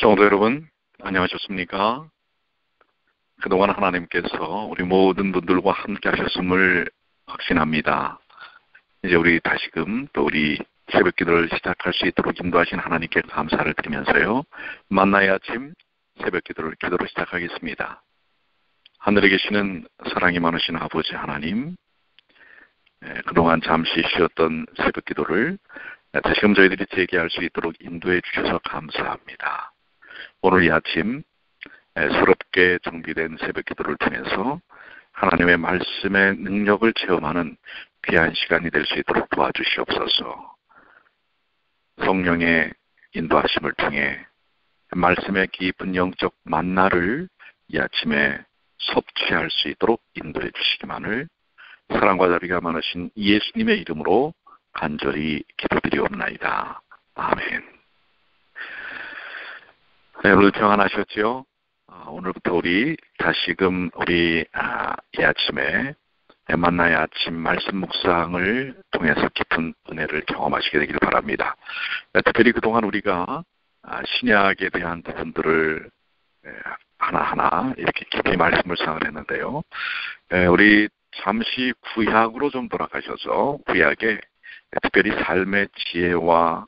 성도 여러분, 안녕하셨습니까? 그동안 하나님께서 우리 모든 분들과 함께 하셨음을 확신합니다. 이제 우리 다시금 또 우리 새벽 기도를 시작할 수 있도록 인도하신 하나님께 감사를 드리면서요. 만나의 아침 새벽 기도로 시작하겠습니다. 하늘에 계시는 사랑이 많으신 아버지 하나님, 그동안 잠시 쉬었던 새벽 기도를 다시금 저희들이 재개할 수 있도록 인도해 주셔서 감사합니다. 오늘 이 아침 새롭게 정비된 새벽 기도를 통해서 하나님의 말씀의 능력을 체험하는 귀한 시간이 될 수 있도록 도와주시옵소서. 성령의 인도하심을 통해 말씀의 깊은 영적 만나를 이 아침에 섭취할 수 있도록 인도해 주시기만을 사랑과 자비가 많으신 예수님의 이름으로 간절히 기도드리옵나이다. 아멘. 네, 오늘 평안하셨지요? 오늘부터 우리 다시금 우리 이 아침에 만나의 아침 말씀 묵상을 통해서 깊은 은혜를 경험하시게 되기를 바랍니다. 특별히 그동안 우리가 신약에 대한 부분들을 하나하나 이렇게 깊이 말씀 묵상을 했는데요. 우리 잠시 구약으로 좀 돌아가셔서 구약에 특별히 삶의 지혜와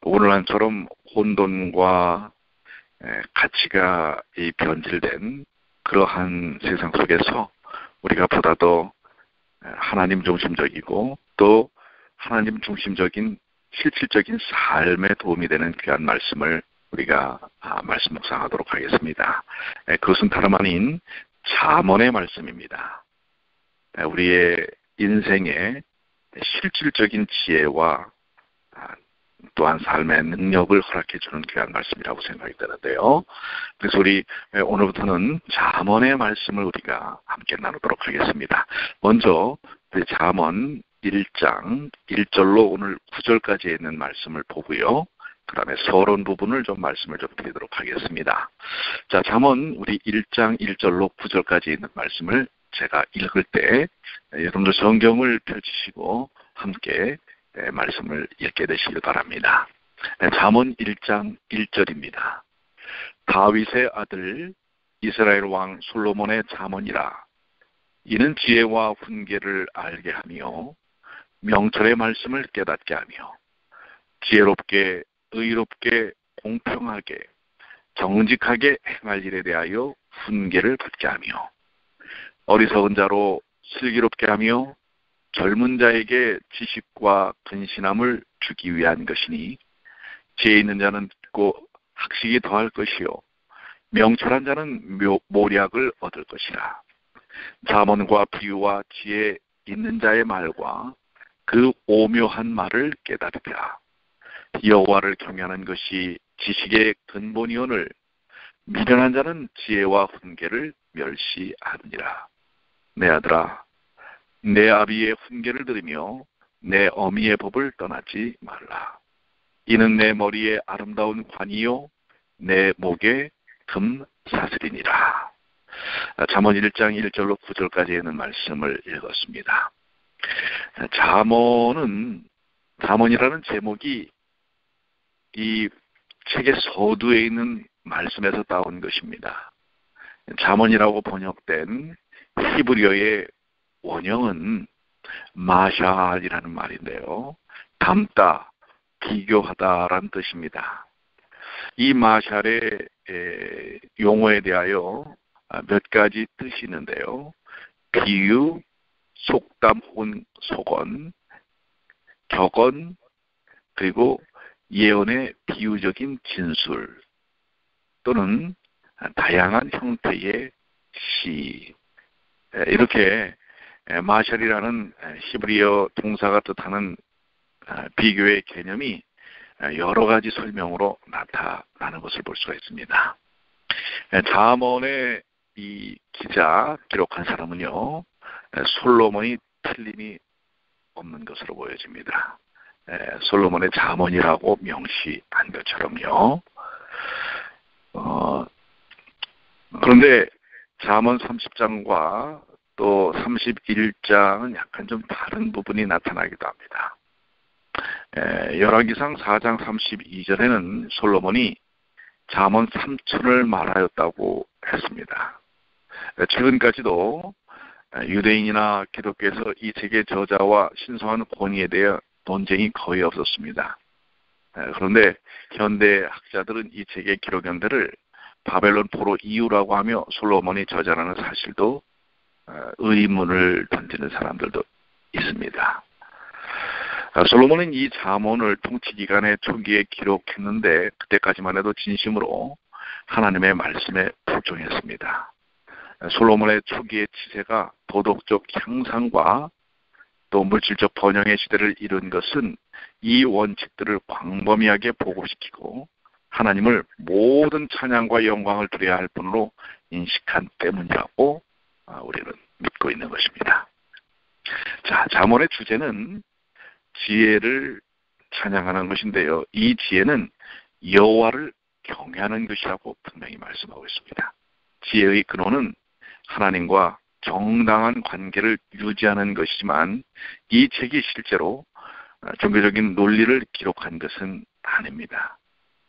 오늘날처럼 혼돈과 가치가 변질된 그러한 세상 속에서 우리가 보다 더 하나님 중심적이고 또 하나님 중심적인 실질적인 삶에 도움이 되는 귀한 말씀을 우리가 말씀 묵상하도록 하겠습니다. 그것은 다름 아닌 잠언의 말씀입니다. 우리의 인생의 실질적인 지혜와 또한 삶의 능력을 허락해주는 귀한 말씀이라고 생각이 드는데요. 그래서 우리 오늘부터는 잠언의 말씀을 우리가 함께 나누도록 하겠습니다. 먼저 우리 잠언 1장 1절로 오늘 9절까지 있는 말씀을 보고요. 그 다음에 서론 부분을 좀 말씀을 좀 드리도록 하겠습니다. 자, 잠언 우리 1장 1절로 9절까지 있는 말씀을 제가 읽을 때 여러분들 성경을 펼치시고 함께 말씀을 읽게 되시길 바랍니다. 잠언 1장 1절입니다. 다윗의 아들 이스라엘 왕 솔로몬의 잠언이라. 이는 지혜와 훈계를 알게 하며 명철의 말씀을 깨닫게 하며 지혜롭게 의롭게 공평하게 정직하게 행할 일에 대하여 훈계를 받게 하며 어리석은 자로 슬기롭게 하며 젊은 자에게 지식과 근신함을 주기 위한 것이니 지혜 있는 자는 듣고 학식이 더할 것이요 명철한 자는 모략을 얻을 것이라. 잠언과 비유와 지혜 있는 자의 말과 그 오묘한 말을 깨달으라. 여호와를 경외하는 것이 지식의 근본이오늘 미련한 자는 지혜와 훈계를 멸시하느니라. 내 아들아, 내 아비의 훈계를 들으며 내 어미의 법을 떠나지 말라. 이는 내 머리에 아름다운 관이요 내 목에 금사슬이니라. 잠언 1장 1절로 9절까지 있는 말씀을 읽었습니다. 잠언이라는 제목이 이 책의 서두에 있는 말씀에서 따온 것입니다. 잠언이라고 번역된 히브리어의 원형은 마샬이라는 말인데요. 담다, 비교하다라는 뜻입니다. 이 마샬의 용어에 대하여 몇 가지 뜻이 있는데요. 비유, 속담 혹은 속언, 격언, 그리고 예언의 비유적인 진술 또는 다양한 형태의 시, 이렇게 마샬이라는 히브리어 동사가 뜻하는 비교의 개념이 여러 가지 설명으로 나타나는 것을 볼 수가 있습니다. 잠언의 이 기록한 사람은요, 솔로몬이 틀림이 없는 것으로 보여집니다. 솔로몬의 잠언이라고 명시한 것처럼요. 그런데 잠언 30장과 또 31장은 약간 좀 다른 부분이 나타나기도 합니다. 열왕기상 4장 32절에는 솔로몬이 잠언 3천을 말하였다고 했습니다. 최근까지도 유대인이나 기독교에서 이 책의 저자와 신성한 권위에 대해 논쟁이 거의 없었습니다. 그런데 현대 학자들은 이 책의 기록연대를 바벨론 포로 이유라고 하며 솔로몬이 저자라는 사실도 의문을 던지는 사람들도 있습니다. 솔로몬은 이 잠언을 통치기간의 초기에 기록했는데 그때까지만 해도 진심으로 하나님의 말씀에 복종했습니다. 솔로몬의 초기의 치세가 도덕적 향상과 또 물질적 번영의 시대를 이룬 것은 이 원칙들을 광범위하게 보고시키고 하나님을 모든 찬양과 영광을 드려야 할 분으로 인식한 때문이라고 우리는 믿고 있는 것입니다. 자, 잠언의 주제는 지혜를 찬양하는 것인데요. 이 지혜는 여호와를 경외하는 것이라고 분명히 말씀하고 있습니다. 지혜의 근원은 하나님과 정당한 관계를 유지하는 것이지만 이 책이 실제로 종교적인 논리를 기록한 것은 아닙니다.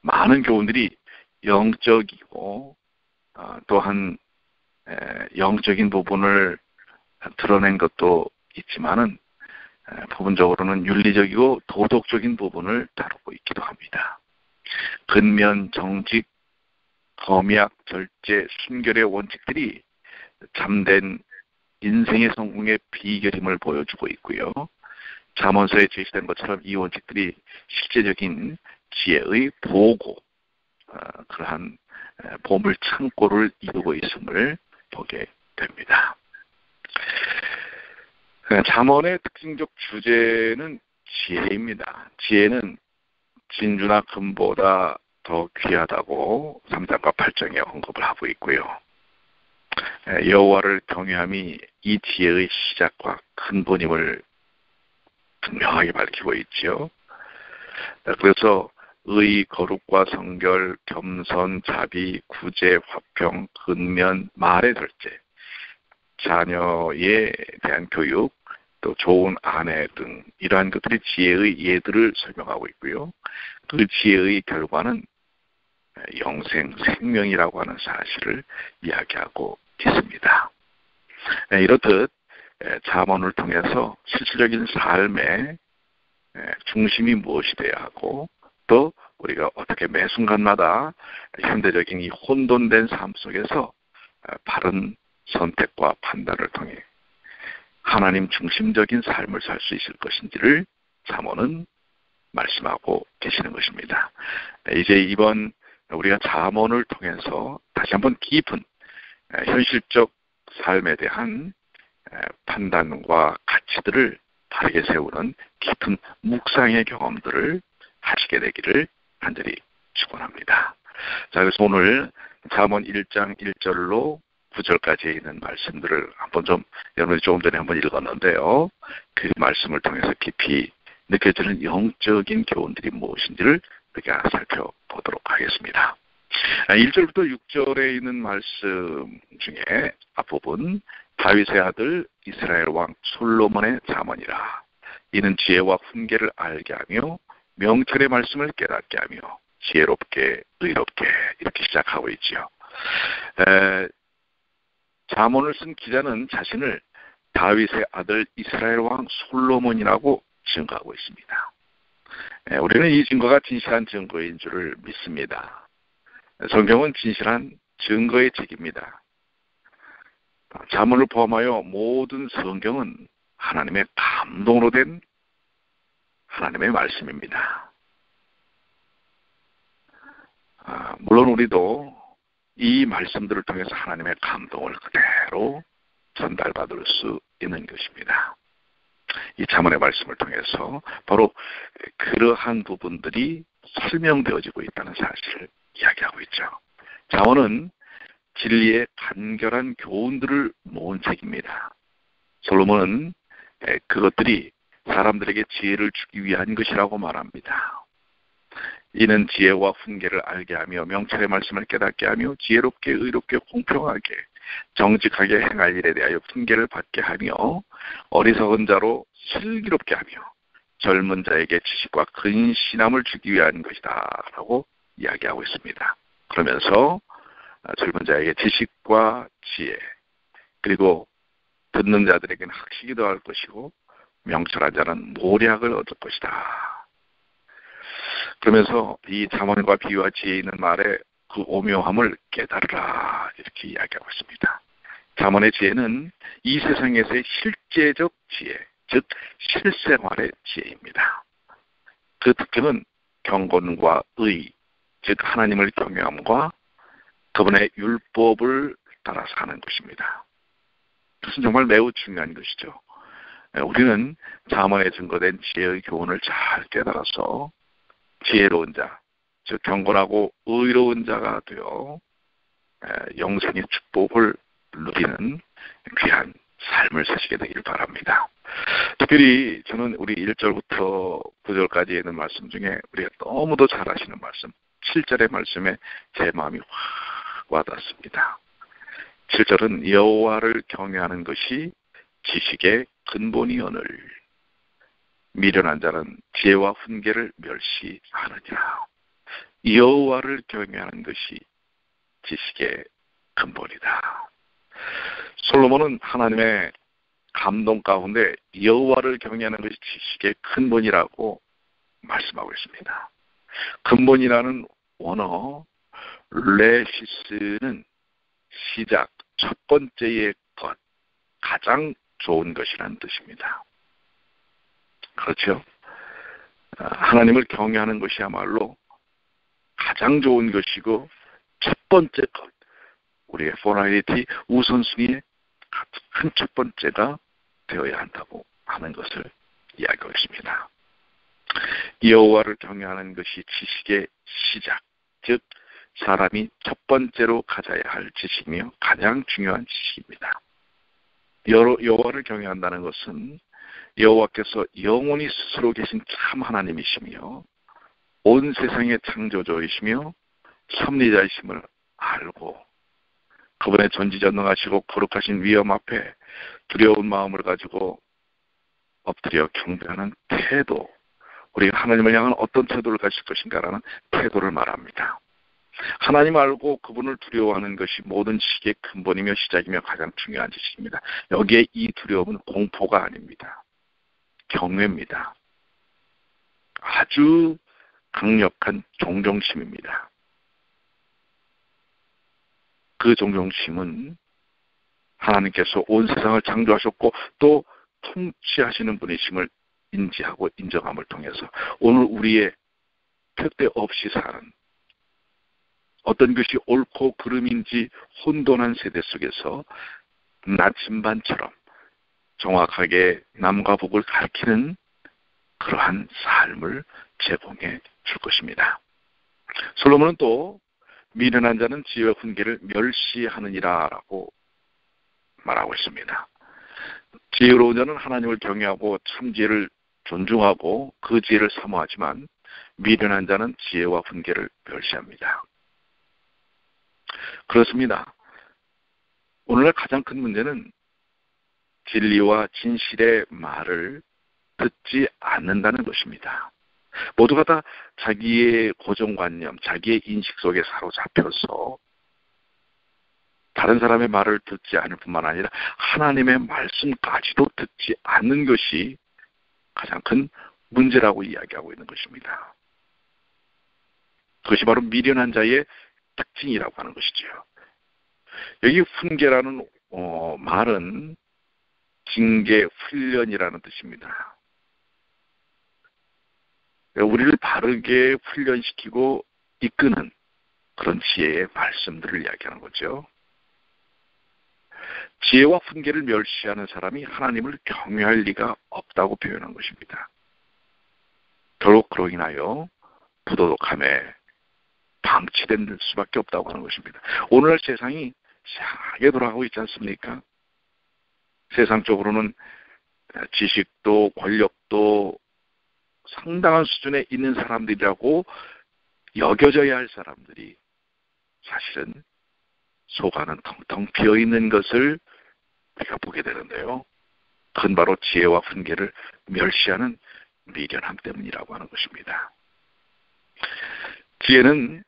많은 교훈들이 영적이고 또한 영적인 부분을 드러낸 것도 있지만은 부분적으로는 윤리적이고 도덕적인 부분을 다루고 있기도 합니다. 근면, 정직, 범약, 절제, 순결의 원칙들이 참된 인생의 성공의 비결임을 보여주고 있고요. 잠언서에 제시된 것처럼 이 원칙들이 실제적인 지혜의 보고, 그러한 보물 창고를 이루고 있음을 보게 됩니다. 잠언의 특징적 주제는 지혜입니다. 지혜는 진주나 금보다 더 귀하다고 3장과 8장에 언급을 하고 있고요. 여호와를 경외함이 이 지혜의 시작과 근본임을 분명하게 밝히고 있지요. 그래서 의, 거룩과 성결, 겸손, 자비, 구제, 화평, 근면, 말의 절제, 자녀에 대한 교육, 또 좋은 아내 등 이러한 것들이 지혜의 예들을 설명하고 있고요. 그 지혜의 결과는 영생, 생명이라고 하는 사실을 이야기하고 있습니다. 이렇듯 잠언을 통해서 실질적인 삶의 중심이 무엇이 되어야 하고 또 우리가 어떻게 매 순간마다 현대적인 이 혼돈된 삶 속에서 바른 선택과 판단을 통해 하나님 중심적인 삶을 살 수 있을 것인지를 잠언은 말씀하고 계시는 것입니다. 이제 이번 우리가 잠언을 통해서 다시 한번 깊은 현실적 삶에 대한 판단과 가치들을 바르게 세우는 깊은 묵상의 경험들을 하시게 되기를 간절히 축원합니다. 자, 그래서 오늘 잠언 1장 1절로 9절까지 있는 말씀들을 한번 좀 여러분이 조금 전에 한번 읽었는데요. 그 말씀을 통해서 깊이 느껴지는 영적인 교훈들이 무엇인지를 우리가 살펴보도록 하겠습니다. 1절부터 6절에 있는 말씀 중에 앞부분 다윗의 아들 이스라엘 왕 솔로몬의 잠언이라. 이는 지혜와 훈계를 알게 하며 명철의 말씀을 깨닫게 하며 지혜롭게 의롭게 이렇게 시작하고 있지요. 잠언을 쓴 기자는 자신을 다윗의 아들 이스라엘 왕 솔로몬이라고 증거하고 있습니다. 우리는 이 증거가 진실한 증거인 줄을 믿습니다. 성경은 진실한 증거의 책입니다. 잠언을 포함하여 모든 성경은 하나님의 감동으로 된 하나님의 말씀입니다. 물론 우리도 이 말씀들을 통해서 하나님의 감동을 그대로 전달받을 수 있는 것입니다. 이 잠언의 말씀을 통해서 바로 그러한 부분들이 설명되어지고 있다는 사실을 이야기하고 있죠. 잠언은 진리의 간결한 교훈들을 모은 책입니다. 솔로몬은 그것들이 사람들에게 지혜를 주기 위한 것이라고 말합니다. 이는 지혜와 훈계를 알게 하며 명철의 말씀을 깨닫게 하며 지혜롭게 의롭게 공평하게 정직하게 행할 일에 대하여 훈계를 받게 하며 어리석은 자로 슬기롭게 하며 젊은 자에게 지식과 근신함을 주기 위한 것이다 라고 이야기하고 있습니다. 그러면서 젊은 자에게 지식과 지혜, 그리고 듣는 자들에게는 학식이 더할 것이고 명철한 자는 모략을 얻을 것이다. 그러면서 이 잠언과 비유와 지혜 있는 말에 그 오묘함을 깨달으라, 이렇게 이야기하고 있습니다. 잠언의 지혜는 이 세상에서의 실제적 지혜, 즉 실생활의 지혜입니다. 그 특징은 경건과 의, 즉 하나님을 경외함과 그분의 율법을 따라 사는 것입니다. 그것은 정말 매우 중요한 것이죠. 우리는 잠언에 증거된 지혜의 교훈을 잘 깨달아서 지혜로운 자, 즉 경건하고 의로운 자가 되어 영생의 축복을 누리는 귀한 삶을 사시게 되길 바랍니다. 특별히 저는 우리 1절부터 9절까지 있는 말씀 중에 우리가 너무도 잘 아시는 말씀, 7절의 말씀에 제 마음이 확 와닿습니다. 7절은 여호와를 경외하는 것이 지식의 근본이오늘 미련한 자는 지혜와 훈계를 멸시하느니라. 여호와를 경외하는 것이 지식의 근본이다. 솔로몬은 하나님의 감동 가운데 여호와를 경외하는 것이 지식의 근본이라고 말씀하고 있습니다. 근본이라는 원어 레시스는 시작, 첫 번째의 것, 가장 좋은 것이라는 뜻입니다. 그렇죠? 하나님을 경외하는 것이야말로 가장 좋은 것이고 첫 번째 것, 우리의 포라이티 우선순위의 큰 첫 번째가 되어야 한다고 하는 것을 이야기하고 있습니다. 여호와를 경외하는 것이 지식의 시작, 즉 사람이 첫 번째로 가져야 할 지식이며 가장 중요한 지식입니다. 여호와를 경외한다는 것은 여호와께서 영원히 스스로 계신 참 하나님이시며 온 세상의 창조주이시며 섭리자이심을 알고 그분의 전지전능하시고 거룩하신 위엄 앞에 두려운 마음을 가지고 엎드려 경배하는 태도, 우리가 하나님을 향한 어떤 태도를 가질 것인가라는 태도를 말합니다. 하나님 알고 그분을 두려워하는 것이 모든 지식의 근본이며 시작이며 가장 중요한 지식입니다. 여기에 이 두려움은 공포가 아닙니다. 경외입니다. 아주 강력한 존경심입니다. 그 존경심은 하나님께서 온 세상을 창조하셨고 또 통치하시는 분이심을 인지하고 인정함을 통해서 오늘 우리의 표대 없이 사는 어떤 것이 옳고 그름인지 혼돈한 세대 속에서 나침반처럼 정확하게 남과 북을 가리키는 그러한 삶을 제공해 줄 것입니다. 솔로몬은 또 미련한 자는 지혜와 훈계를 멸시하느니라 라고 말하고 있습니다. 지혜로운 자는 하나님을 경외하고 참 지혜를 존중하고 그 지혜를 사모하지만 미련한 자는 지혜와 훈계를 멸시합니다. 그렇습니다. 오늘날 가장 큰 문제는 진리와 진실의 말을 듣지 않는다는 것입니다. 모두가 다 자기의 고정관념, 자기의 인식 속에 사로잡혀서 다른 사람의 말을 듣지 않을 뿐만 아니라 하나님의 말씀까지도 듣지 않는 것이 가장 큰 문제라고 이야기하고 있는 것입니다. 그것이 바로 미련한 자의 특징이라고 하는 것이죠. 여기 훈계라는 말은 징계, 훈련이라는 뜻입니다. 우리를 바르게 훈련시키고 이끄는 그런 지혜의 말씀들을 이야기하는 거죠. 지혜와 훈계를 멸시하는 사람이 하나님을 경외할 리가 없다고 표현한 것입니다. 결국 그로 인하여 부도덕함에 방치된 수밖에 없다고 하는 것입니다. 오늘날 세상이 이상하게 돌아가고 있지 않습니까? 세상적으로는 지식도 권력도 상당한 수준에 있는 사람들이라고 여겨져야 할 사람들이 사실은 속 안은 텅텅 비어있는 것을 우리가 보게 되는데요. 그건 바로 지혜와 훈계를 멸시하는 미련함 때문이라고 하는 것입니다. 지혜는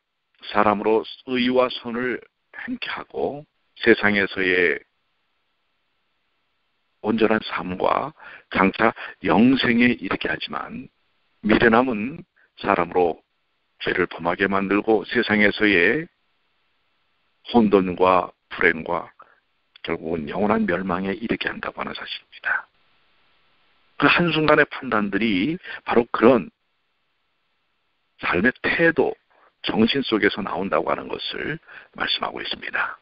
사람으로 의와 선을 행케 하고 세상에서의 온전한 삶과 장차 영생에 이르게 하지만 미련함은 사람으로 죄를 범하게 만들고 세상에서의 혼돈과 불행과 결국은 영원한 멸망에 이르게 한다고 하는 사실입니다. 그 한순간의 판단들이 바로 그런 삶의 태도, 정신 속에서 나온다고 하는 것을 말씀하고 있습니다.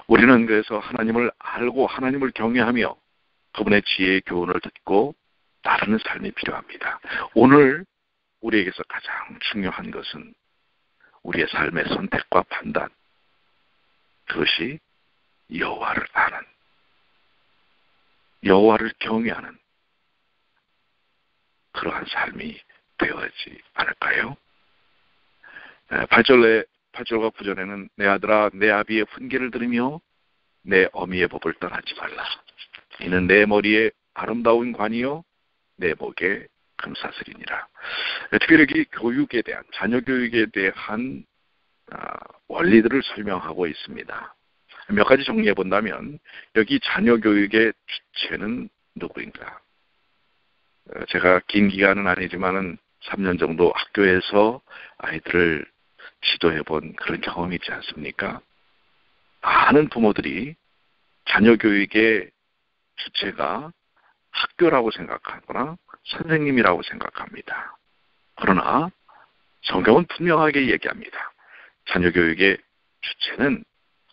우리는 그래서 하나님을 알고 하나님을 경외하며 그분의 지혜의 교훈을 듣고 따르는 삶이 필요합니다. 오늘 우리에게서 가장 중요한 것은 우리의 삶의 선택과 판단, 그것이 여호와를 아는, 여호와를 경외하는 그러한 삶이 되어야지 않을까요? 8절과 9절에는 내 아들아 내 아비의 훈계를 들으며 내 어미의 법을 떠나지 말라. 이는 내 머리에 아름다운 관이요 내 목에 금사슬이니라. 특별히 교육에 대한, 자녀 교육에 대한 원리들을 설명하고 있습니다. 몇 가지 정리해 본다면 여기 자녀 교육의 주체는 누구인가? 제가 긴 기간은 아니지만은 3년 정도 학교에서 아이들을 지도해 본 그런 경험이 있지 않습니까? 많은 부모들이 자녀 교육의 주체가 학교라고 생각하거나 선생님이라고 생각합니다. 그러나 성경은 분명하게 얘기합니다. 자녀 교육의 주체는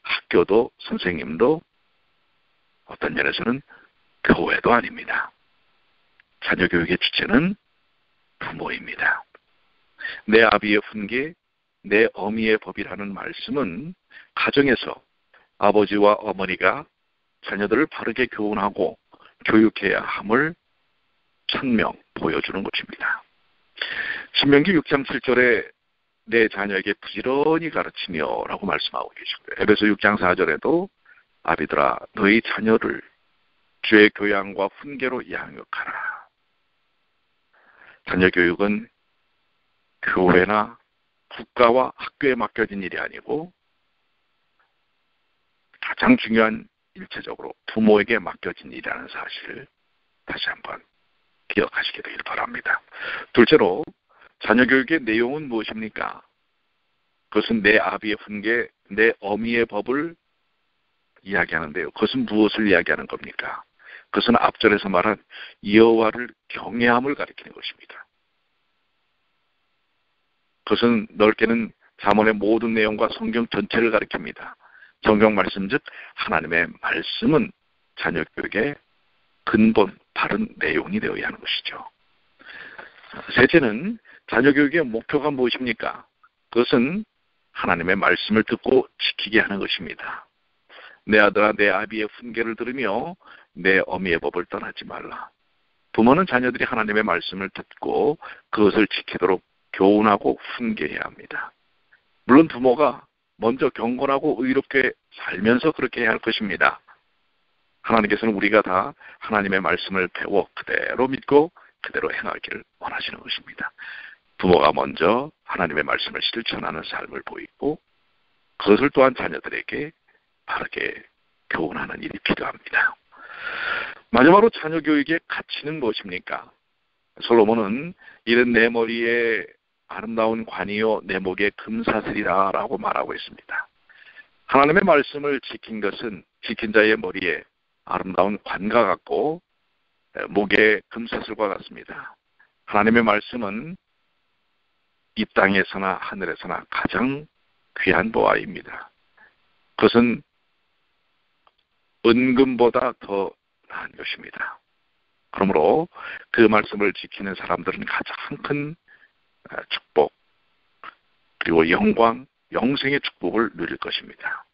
학교도 선생님도 어떤 면에서는 교회도 아닙니다. 자녀 교육의 주체는 부모입니다. 내 아비의 훈계, 내 어미의 법이라는 말씀은 가정에서 아버지와 어머니가 자녀들을 바르게 교훈하고 교육해야 함을 천명 보여주는 것입니다. 신명기 6장 7절에 내 자녀에게 부지런히 가르치며 라고 말씀하고 계시고요. 에베소 6장 4절에도 아비들아 너희 자녀를 주의 교양과 훈계로 양육하라. 자녀 교육은 교회나 국가와 학교에 맡겨진 일이 아니고 가장 중요한 일체적으로 부모에게 맡겨진 일이라는 사실을 다시 한번 기억하시게 되길 바랍니다. 둘째로 자녀 교육의 내용은 무엇입니까? 그것은 내 아비의 훈계, 내 어미의 법을 이야기하는데요. 그것은 무엇을 이야기하는 겁니까? 그것은 앞절에서 말한 여호와를 경외함을 가리키는 것입니다. 그것은 넓게는 잠언의 모든 내용과 성경 전체를 가리킵니다. 성경 말씀 즉 하나님의 말씀은 자녀 교육의 근본, 바른 내용이 되어야 하는 것이죠. 셋째는 자녀 교육의 목표가 무엇입니까? 그것은 하나님의 말씀을 듣고 지키게 하는 것입니다. 내 아들아 내 아비의 훈계를 들으며 내 어미의 법을 떠나지 말라. 부모는 자녀들이 하나님의 말씀을 듣고 그것을 지키도록 교훈하고 훈계해야 합니다. 물론 부모가 먼저 경건하고 의롭게 살면서 그렇게 해야 할 것입니다. 하나님께서는 우리가 다 하나님의 말씀을 배워 그대로 믿고 그대로 행하기를 원하시는 것입니다. 부모가 먼저 하나님의 말씀을 실천하는 삶을 보이고 그것을 또한 자녀들에게 바르게 교훈하는 일이 필요합니다. 마지막으로 자녀 교육의 가치는 무엇입니까? 솔로몬은 이는 내 머리에 아름다운 관이요 내 목에 금사슬이라 라고 말하고 있습니다. 하나님의 말씀을 지킨 것은 지킨 자의 머리에 아름다운 관과 같고 목에 금사슬과 같습니다. 하나님의 말씀은 이 땅에서나 하늘에서나 가장 귀한 보화입니다. 그것은 은금보다 더 나은 것입니다. 그러므로 그 말씀을 지키는 사람들은 가장 큰 축복 그리고 영광, 영생의 축복을 누릴 것입니다.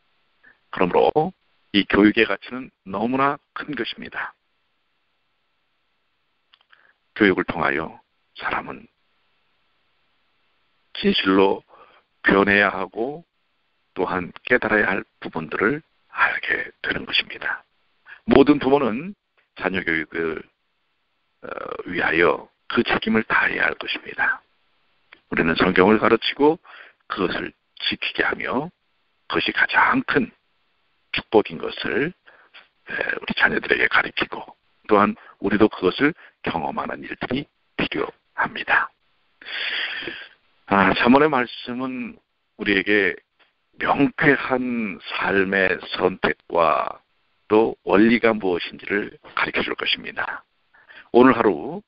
그러므로 이 교육의 가치는 너무나 큰 것입니다. 교육을 통하여 사람은 진실로 변해야 하고 또한 깨달아야 할 부분들을 알게 되는 것입니다. 모든 부모는 자녀 교육을 위하여 그 책임을 다해야 할 것입니다. 우리는 성경을 가르치고 그것을 지키게 하며 그것이 가장 큰 축복인 것을 우리 자녀들에게 가르치고 또한 우리도 그것을 경험하는 일들이 필요합니다. 잠언의 말씀은 우리에게 명쾌한 삶의 선택과 또 원리가 무엇인지를 가르쳐 줄 것입니다. 오늘 하루,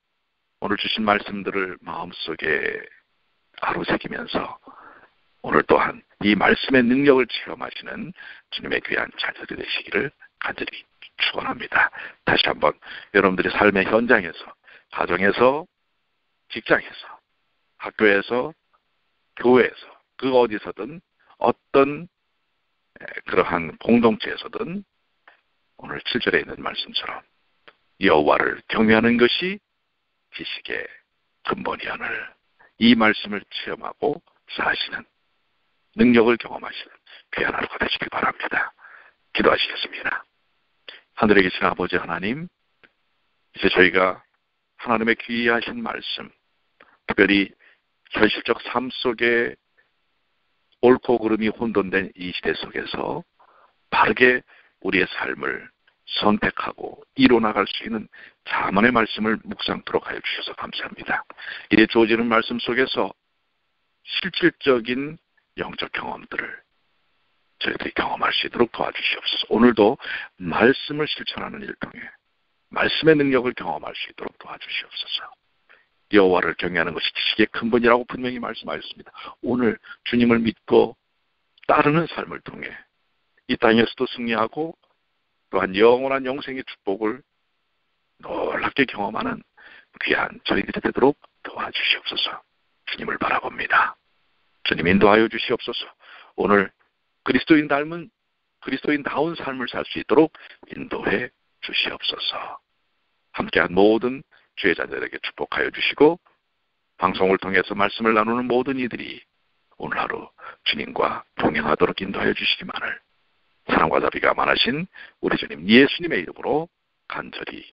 오늘 주신 말씀들을 마음속에 아로새기면서 오늘 또한 이 말씀의 능력을 체험하시는 주님의 귀한 자녀들 되시기를 간절히 축원합니다. 다시 한번 여러분들의 삶의 현장에서, 가정에서, 직장에서, 학교에서, 교회에서, 그 어디서든 어떤 그러한 공동체에서든 오늘 7절에 있는 말씀처럼 여호와를 경외하는 것이 지식의 근본이오늘 이 말씀을 체험하고 사시는 능력을 경험하시는 귀한 하루가 되시길 바랍니다. 기도하시겠습니다. 하늘에 계신 아버지 하나님, 이제 저희가 하나님의 귀하신 말씀, 특별히 현실적 삶 속에 옳고 그름이 혼돈된 이 시대 속에서 바르게 우리의 삶을 선택하고 이뤄나갈 수 있는 잠언의 말씀을 묵상토록 하여 주셔서 감사합니다. 이에 주어지는 말씀 속에서 실질적인 영적 경험들을 저희들이 경험할 수 있도록 도와주시옵소서. 오늘도 말씀을 실천하는 일 통해 말씀의 능력을 경험할 수 있도록 도와주시옵소서. 여호와를 경외하는 것이 지식의 근본이라고 분명히 말씀하셨습니다. 오늘 주님을 믿고 따르는 삶을 통해 이 땅에서도 승리하고 또한 영원한 영생의 축복을 놀랍게 경험하는 귀한 저희들이 되도록 도와주시옵소서. 주님을 바라봅니다. 주님 인도하여 주시옵소서. 오늘 그리스도인다운 삶을 살 수 있도록 인도해 주시옵소서. 함께한 모든 주의 자녀들에게 축복하여 주시고 방송을 통해서 말씀을 나누는 모든 이들이 오늘 하루 주님과 동행하도록 인도하여 주시기만을 사랑과 자비가 많으신 우리 주님 예수님의 이름으로 간절히